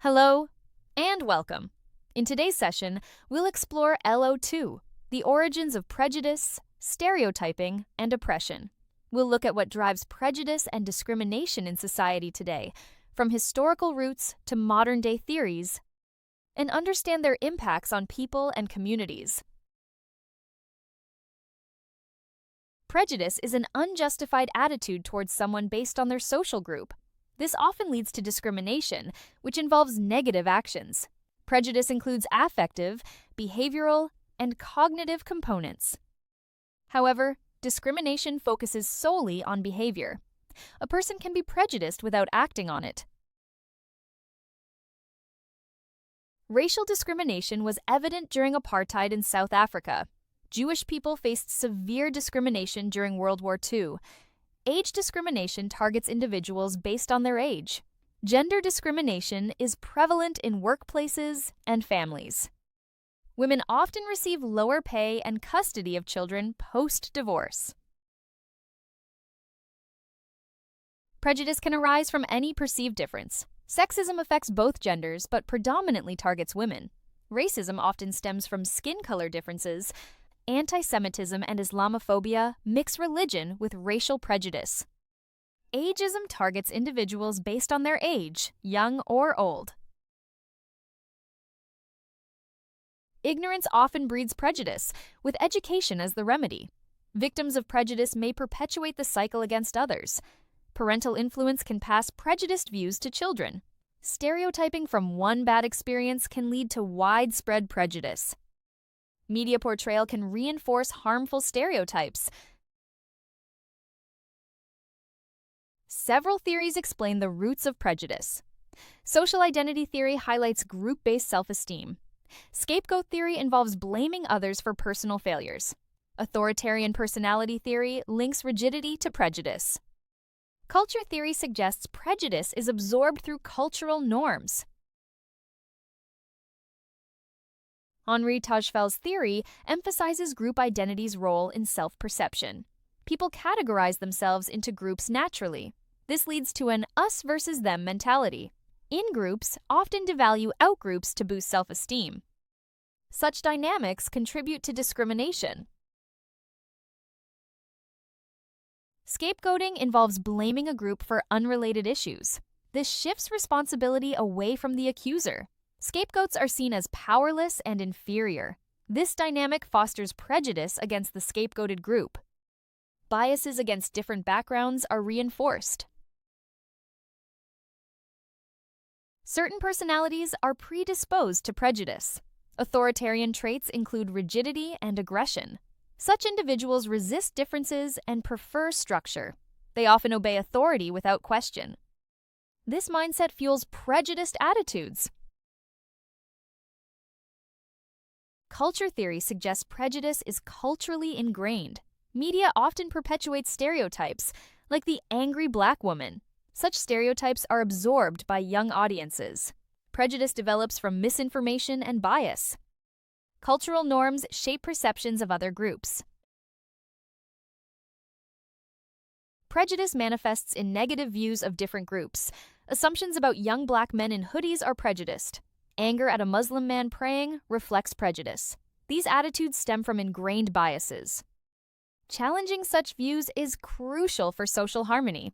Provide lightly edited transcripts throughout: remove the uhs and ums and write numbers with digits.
Hello and welcome. In today's session, we'll explore LO2, the origins of prejudice, stereotyping, and oppression. We'll look at what drives prejudice and discrimination in society today, from historical roots to modern-day theories, and understand their impacts on people and communities. Prejudice is an unjustified attitude towards someone based on their social group. This often leads to discrimination, which involves negative actions. Prejudice includes affective, behavioral, and cognitive components. However, discrimination focuses solely on behavior. A person can be prejudiced without acting on it. Racial discrimination was evident during apartheid in South Africa. Jewish people faced severe discrimination during World War II. Age discrimination targets individuals based on their age. Gender discrimination is prevalent in workplaces and families. Women often receive lower pay and custody of children post-divorce. Prejudice can arise from any perceived difference. Sexism affects both genders but predominantly targets women. Racism often stems from skin color differences. Anti-Semitism and Islamophobia mix religion with racial prejudice. Ageism targets individuals based on their age, young or old. Ignorance often breeds prejudice, with education as the remedy. Victims of prejudice may perpetuate the cycle against others. Parental influence can pass prejudiced views to children. Stereotyping from one bad experience can lead to widespread prejudice. Media portrayal can reinforce harmful stereotypes. Several theories explain the roots of prejudice. Social identity theory highlights group-based self-esteem. Scapegoat theory involves blaming others for personal failures. Authoritarian personality theory links rigidity to prejudice. Culture theory suggests prejudice is absorbed through cultural norms. Henri Tajfel's theory emphasizes group identity's role in self-perception. People categorize themselves into groups naturally. This leads to an us versus them mentality. In-groups often devalue out-groups to boost self-esteem. Such dynamics contribute to discrimination. Scapegoating involves blaming a group for unrelated issues. This shifts responsibility away from the accuser. Scapegoats are seen as powerless and inferior. This dynamic fosters prejudice against the scapegoated group. Biases against different backgrounds are reinforced. Certain personalities are predisposed to prejudice. Authoritarian traits include rigidity and aggression. Such individuals resist differences and prefer structure. They often obey authority without question. This mindset fuels prejudiced attitudes. Culture theory suggests prejudice is culturally ingrained. Media often perpetuates stereotypes, like the angry black woman. Such stereotypes are absorbed by young audiences. Prejudice develops from misinformation and bias. Cultural norms shape perceptions of other groups. Prejudice manifests in negative views of different groups. Assumptions about young black men in hoodies are prejudiced. Anger at a Muslim man praying reflects prejudice. These attitudes stem from ingrained biases. Challenging such views is crucial for social harmony.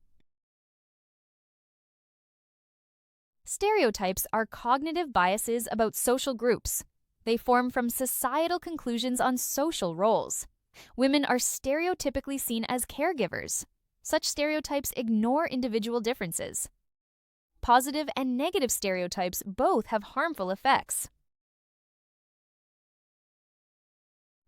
Stereotypes are cognitive biases about social groups. They form from societal conclusions on social roles. Women are stereotypically seen as caregivers. Such stereotypes ignore individual differences. Positive and negative stereotypes both have harmful effects.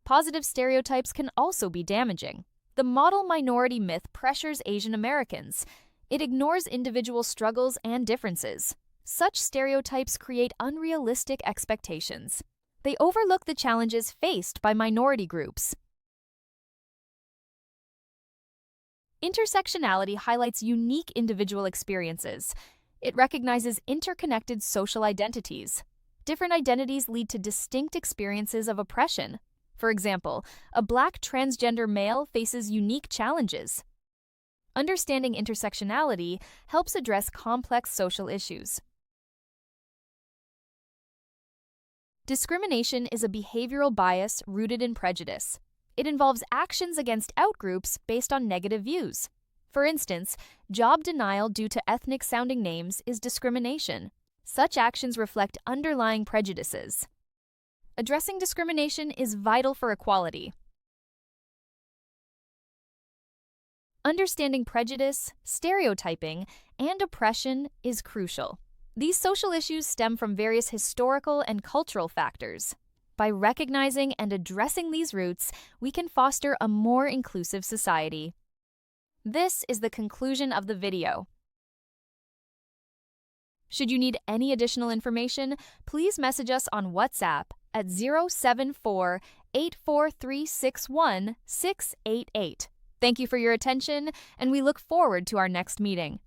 Positive stereotypes can also be damaging. The model minority myth pressures Asian Americans. It ignores individual struggles and differences. Such stereotypes create unrealistic expectations. They overlook the challenges faced by minority groups. Intersectionality highlights unique individual experiences. It recognizes interconnected social identities. Different identities lead to distinct experiences of oppression. For example, a Black transgender male faces unique challenges. Understanding intersectionality helps address complex social issues. Discrimination is a behavioral bias rooted in prejudice. It involves actions against outgroups based on negative views. For instance, job denial due to ethnic-sounding names is discrimination. Such actions reflect underlying prejudices. Addressing discrimination is vital for equality. Understanding prejudice, stereotyping, and oppression is crucial. These social issues stem from various historical and cultural factors. By recognizing and addressing these roots, we can foster a more inclusive society. This is the conclusion of the video. Should you need any additional information, please message us on WhatsApp at 074-84361-688. Thank you for your attention, and we look forward to our next meeting.